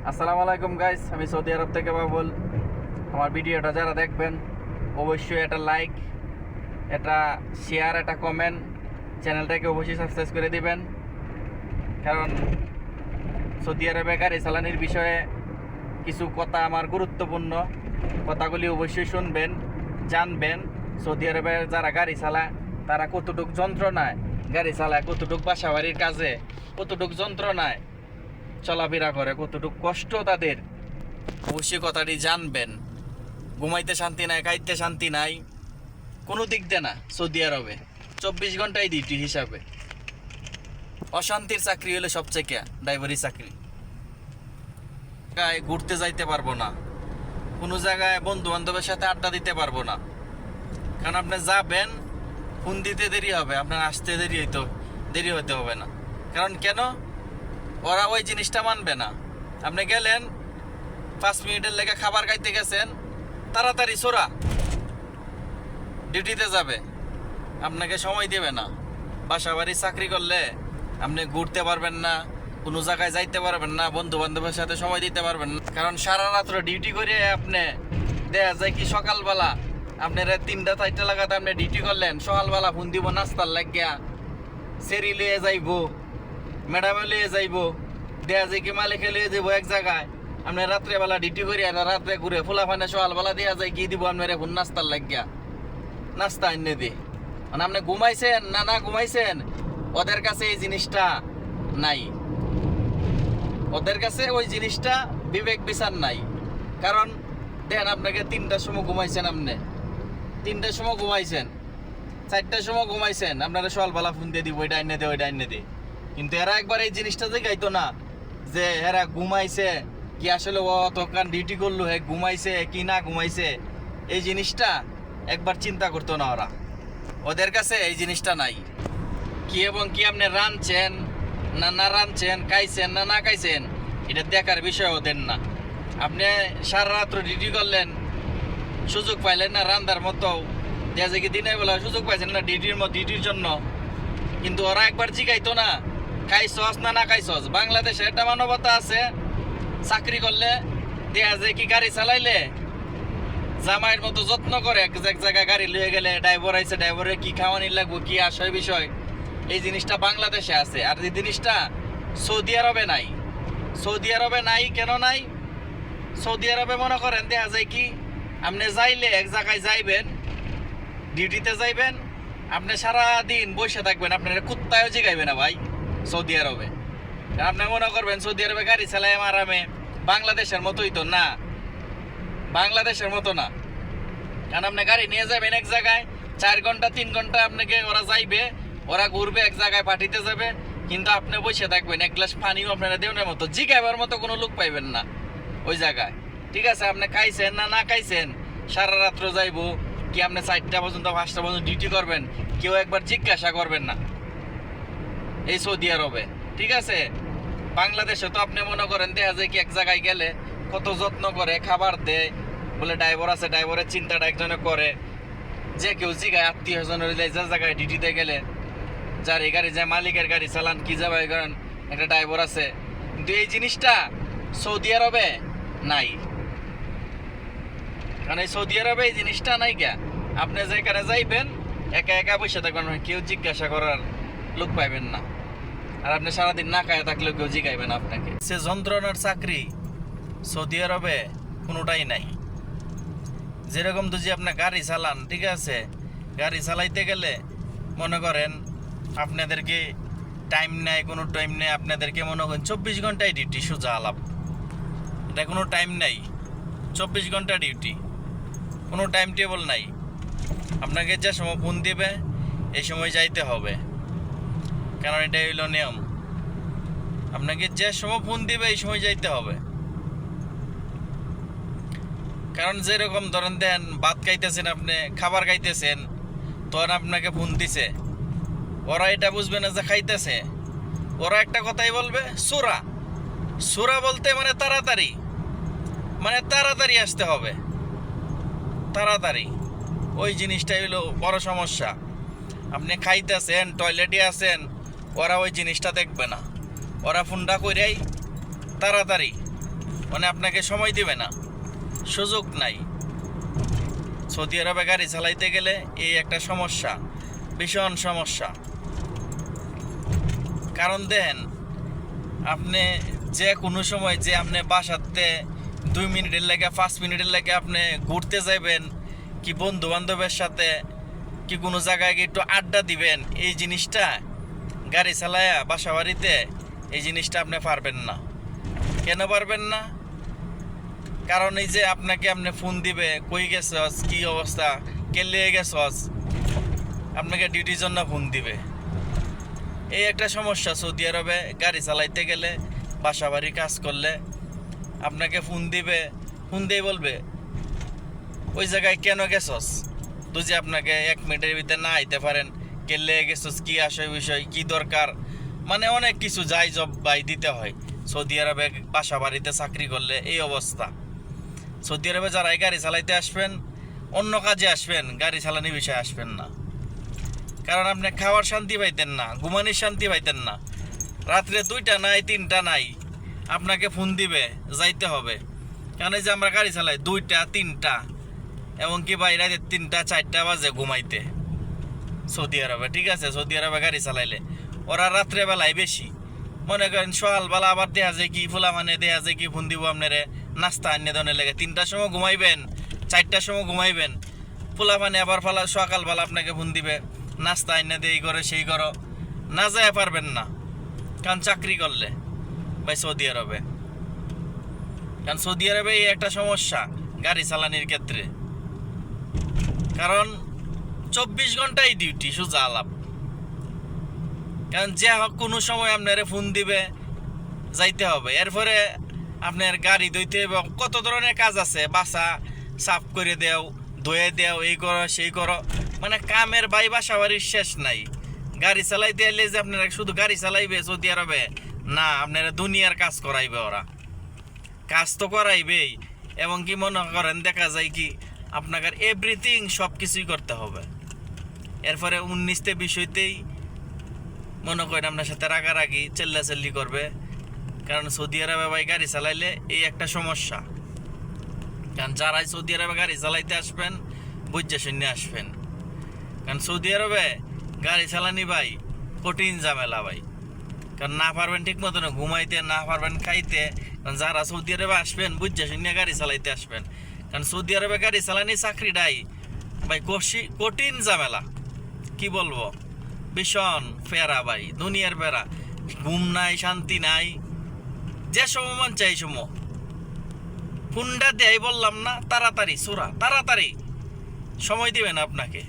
আসসালামু আলাইকুম গাইস, আমি সৌদি আরব থেকে বাবুল। আমার ভিডিওটা যারা দেখবেন অবশ্যই একটা লাইক, একটা শেয়ার, একটা কমেন্ট, চ্যানেলটাকে অবশ্যই সাবস্ক্রাইব করে দিবেন। কারণ সৌদি আরবে গাড়ি চালানির বিষয়ে কিছু কথা আমার গুরুত্বপূর্ণ, কথাগুলি অবশ্যই শুনবেন, জানবেন। সৌদি আরবে যারা গাড়ি চালায় তারা কতটুক যন্ত্রণায় গাড়ি চালায়, কতটুক বাসা বাড়ির কাজে কতটুক যন্ত্রণায় চলাফেরা করে, কতটুকু কষ্ট তাদের, অবশ্যই কথাটি জানবেন। ঘুমাইতে শান্তি নাই, খাইতে শান্তি নাই, কোনো দিক দিয়ে না। সৌদি আরবে 24 ঘন্টাই ডিউটি হিসাবে। অশান্তির চাকরি হলে সবচেয়ে ড্রাইভারি চাকরি। ঘুরতে যাইতে পারবো না, কোনো জায়গায় বন্ধু বান্ধবের সাথে আড্ডা দিতে পারবো না। কারণ আপনি যাবেন, ফোন দিতে দেরি হবে, আপনার আসতে দেরি হতে হবে না। কারণ কেন? ওরা ওই জিনিসটা মানবে না। আপনি গেলেন 5 মিনিটের লেগে খাবার খাইতে গেছেন, তাড়াতাড়ি সোরা ডিউটিতে যাবে, আপনাকে সময় দেবে না। বাসা বাড়ি চাকরি করলে আপনি ঘুরতে পারবেন না, কোনো জায়গায় যাইতে পারবেন না, বন্ধু বান্ধবের সাথে সময় দিতে পারবেন না। কারণ সারা রাত্র ডিউটি করে আপনি দেখা যায় কি সকালবেলা আপনার 3টা 4টা লাগাতে আপনি ডিউটি করলেন, সকালবেলা ফোন দিব নাস্তার লাগিয়া, সেরি লিয়ে যাইব, ম্যাডামে লিয়ে যাইব, দেখা যায় কি মালিকে লিয়ে যাবো এক জায়গায়। আপনি রাত্রেবেলা ডিউটি করি আর রাত্রে ঘুরে ফুলাফানে সকালবেলা দেওয়া যায় কি দিব আপনার এখন নাস্তার লাগিয়া, নাস্তা এনে দি। মানে আপনি ঘুমাইছেন না ঘুমাইছেন, ওদের কাছে এই জিনিসটা নাই। ওদের কাছে ওই জিনিসটা বিবেক বিচার নাই। কারণ দেখেন, আপনাকে 3টার সময় ঘুমাইছেন, আপনি 3টার সময় ঘুমাইছেন, 4টার সময় ঘুমাইছেন, আপনারা সকালবেলা ফোন দিয়ে দিব ওইটা এনে দে ওইটা এনে দে। কিন্তু এরা একবার এই জিনিসটা দেখাইতো না যে এরা ঘুমাইছে কি, আসলে ও অতক্ষণ ডিউটি করলো, হে ঘুমাইছে কি না ঘুমাইছে, এই জিনিসটা একবার চিন্তা করতো না ওরা। ওদের কাছে এই জিনিসটা নাই। কি এবং কি আপনি রাঁধছেন না রাঁধছেন, খাইছেন না খাইছেন, এটা দেখার বিষয় ওদের না। আপনি সারা রাত্র ডিউটি করলেন, সুযোগ পাইলেন না রান্দার মতো, দেখা যায় কি দিনের বেলা সুযোগ পাইছেন না ডিউটির জন্য। কিন্তু ওরা একবার জিগাইতো না খাইছস না খাইছস। বাংলাদেশে একটা মানবতা আছে, চাকরি করলে দেখা যায় কি গাড়ি চালাইলে জামাইয়ের মতো যত্ন করে। এক জায়গায় গাড়ি লয়ে গেলে ড্রাইভার আইছে, ড্রাইভারের কি খাওয়ানি লাগবো, কি আসয় বিষয়, এই জিনিসটা বাংলাদেশে আছে। আর এই জিনিসটা সৌদি আরবে নাই। সৌদি আরবে নাই কেন নাই? সৌদি আরবে মনে করেন দেখা যায় কি আপনি যাইলে এক জায়গায় যাইবেন, ডিউটিতে যাইবেন, আপনি সারাদিন বসে থাকবেন, আপনার কুত্তায়ও জিগাইবে না ভাই সৌদি আরবে। আপনি মনে করবেন সৌদি আরবে গাড়ি চালাই আরামে, বাংলাদেশের মতোই তো না, বাংলাদেশের মতো না। কারণ আপনি গাড়ি নিয়ে যাবেন এক জায়গায় 4 ঘন্টা 3 ঘন্টা আপনাকে ওরা যাইবে, ওরা ঘুরবে, এক জায়গায় পাঠিতে যাবে, কিন্তু আপনি বসে থাকবেন, এক গ্লাস পানিও আপনারা দেওয়ার মতো জিগাইবার মতো কোনো লোক পাইবেন না ওই জায়গায়। ঠিক আছে, আপনি খাইছেন না খাইছেন, সারা রাত্র যাইবো কি আপনি 4টা পর্যন্ত 5টা পর্যন্ত ডিউটি করবেন, কেউ একবার জিজ্ঞাসা করবেন না এই সৌদি আরবে। ঠিক আছে, বাংলাদেশে তো আপনি মনে করেন দেখা যায় কি এক জায়গায় গেলে কত যত্ন করে, খাবার দেয়, বলে ড্রাইভার আছে, ড্রাইভারের চিন্তাটা একজনে করে, যে কেউ জিগায় আত্মীয় স্বজনের যে জায়গায় ডিউটিতে গেলে, যার এই গাড়ি যে মালিকের গাড়ি চালান কি যাবে করেন, একটা ড্রাইভার আছে। কিন্তু এই জিনিসটা সৌদি আরবে নাই। কারণ এই সৌদি আরবে এই জিনিসটা নাই কে। আপনি যেখানে যাইবেন একা একা বসে থাকবেন, কেউ জিজ্ঞাসা করার লোক পাইবেন না। আর আপনি সারাদিন না খায় থাকলেও কেউ জিগাইবেন আপনাকে। সে যন্ত্রণার চাকরি সৌদি আরবে কোনোটাই নাই। যেরকম তো যে আপনি গাড়ি চালান, ঠিক আছে, গাড়ি চালাইতে গেলে মনে করেন আপনাদেরকে টাইম নেয়, কোনো টাইম নেই, আপনাদেরকে মনে করেন 24 ঘন্টায় ডিউটি, সোজা আলাপ, এটা কোনো টাইম নাই। 24 ঘন্টা ডিউটি, কোনো টাইম টেবল নাই। আপনাকে যে সময় ফোন দেবে এই সময় যাইতে হবে, কারণ এটাই হইল নিয়ম। আপনাকে যে সময় ফোন দিবে এই সময় যাইতে হবে। কারণ যেরকম ধরেন দেন ভাত খাইতেছেন, আপনি খাবার খাইতেছেন, তখন আপনাকে ফোন দিছে, ওরা এটা বুঝবে না যে খাইতেছে, ওরা একটা কথাই বলবে সুরা। সুরা বলতে মানে তাড়াতাড়ি, মানে তাড়াতাড়ি আসতে হবে, তাড়াতাড়ি। ওই জিনিসটাই হইলো বড় সমস্যা। আপনি খাইতেছেন, টয়লেটে আছেন, ওরা ওই জিনিসটা দেখবে না, ওরা ফোনটা কইরাই তাড়াতাড়ি মানে আপনাকে সময় দিবে না, সুযোগ নাই। সৌদি আরবে গাড়ি চালাইতে গেলে এই একটা সমস্যা, ভীষণ সমস্যা। কারণ দেখেন, আপনি যে কোনো সময় যে আপনি বাসাতে 2 মিনিটের লেগে 5 মিনিটের লেগে আপনি ঘুরতে যাবেন, কি বন্ধু বান্ধবের সাথে কি কোনো জায়গায় গিয়ে একটু আড্ডা দিবেন, এই জিনিসটা গাড়ি চালায়া বাসা বাড়িতে এই জিনিসটা আপনি পারবেন না। কেন পারবেন না? কারণ এই যে আপনাকে আপনি ফোন দিবে, কই গেছস, কি অবস্থা, কে লিয়ে গেছস, আপনাকে ডিউটির জন্য ফোন দিবে। এই একটা সমস্যা সৌদি আরবে গাড়ি চালাইতে গেলে, বাসা বাড়ি কাজ করলে আপনাকে ফোন দিবে, ফোন দিয়ে বলবে ওই জায়গায় কেন গেছস, তো যে আপনাকে 1 মিনিটের ভিতরে না আইতে পারেন, কে লিয়ে গেছস, কি আসে বিষয়, কি দরকার, মানে অনেক কিছু যাই জবাই দিতে হয়। সৌদি আরবে বাসা বাড়িতে চাকরি করলে এই অবস্থা। সৌদি আরবে যারাই গাড়ি চালাইতে আসবেন, অন্য কাজে আসবেন, গাড়ি চালানি বিষয়ে আসবেন না। কারণ আপনি খাওয়ার শান্তি পাইতেন না, ঘুমানির শান্তি পাইতেন না। রাত্রে 2টা নাই 3টা নাই আপনাকে ফোন দিবে, যাইতে হবে। কারণ এই যে আমরা গাড়ি চালাই 2টা 3টা, এমনকি বাইরে 3টা 4টা বাজে ঘুমাইতে সৌদি আরবে। ঠিক আছে, সৌদি আরবে গাড়ি চালাইলে ওরা রাত্রে বেলায় বেশি, মনে করেন সকালবেলা আবার দেখা যায় কি ফুলা, মানে দেখা যায় কি ফোন দিব আপনারে নাস্তা আনিয়ে দনের লেগে, 3টার সময় ঘুমাইবেন, 4টার সময় ঘুমাইবেন, ফুলা মানে আবার ফালা সকালবেলা আপনাকে ফোন দিবে নাস্তা আনিয়ে দিয়ে এই করো সেই করো, না যায় পারবেন না। কারণ চাকরি করলে ভাই সৌদি আরবে, কারণ সৌদি আরবে এই একটা সমস্যা গাড়ি চালানির ক্ষেত্রে। কারণ 24 ঘন্টাই ডিউটি, সোজা আলাপ। কারণ যে কোনো সময় আপনারে ফোন দিবে, যাইতে হবে। এরপরে আপনার গাড়ি ধুইতে হবে, কত ধরনের কাজ আছে, বাসা সাফ করে দেও, ধুয়ে দেও, এই করো সেই করো, মানে কামের ভাই বাসা বাড়ির শেষ নাই। গাড়ি চালাইতে এলে যে আপনারা শুধু গাড়ি চালাইবে সৌদি আরবে না, আপনারা দুনিয়ার কাজ করাইবে ওরা, কাজ তো করাইবেই। এবং কি মনে করেন দেখা যায় কি আপনাকে এভরিথিং সব কিছুই করতে হবে। এরপরে 19তে বিষয়তেই মনে করেন আপনার সাথে রাগারাগি চেল্লাচেল্লি করবে। কারণ সৌদি আরবে ভাই গাড়ি চালাইলে এই একটা সমস্যা। কারণ যারাই সৌদি আরবে গাড়ি চালাইতে আসবেন, বুঝে শুনে আসবেন। কারণ সৌদি আরবে গাড়ি চালানি ভাই কঠিন ঝামেলা ভাই। কারণ না পারবেন ঠিক মতন ঘুমাইতে, না পারবেন খাইতে। কারণ যারা সৌদি আরবে আসবেন বুঝে শুনে গাড়ি চালাইতে আসবেন। কারণ সৌদি আরবে গাড়ি চালানি চাকরিটাই ভাই কঠিন ঝামেলা, কি বলবো, ভীষণ ফেরা ভাই, দুনিয়ার ফেরা। ঘুম নাই, শান্তি নাই, যে সময় মন চাই সময় ফোনটা দেয় বললাম না, তাড়াতাড়ি সোরা, তাড়াতাড়ি সময় দিবেন আপনাকে।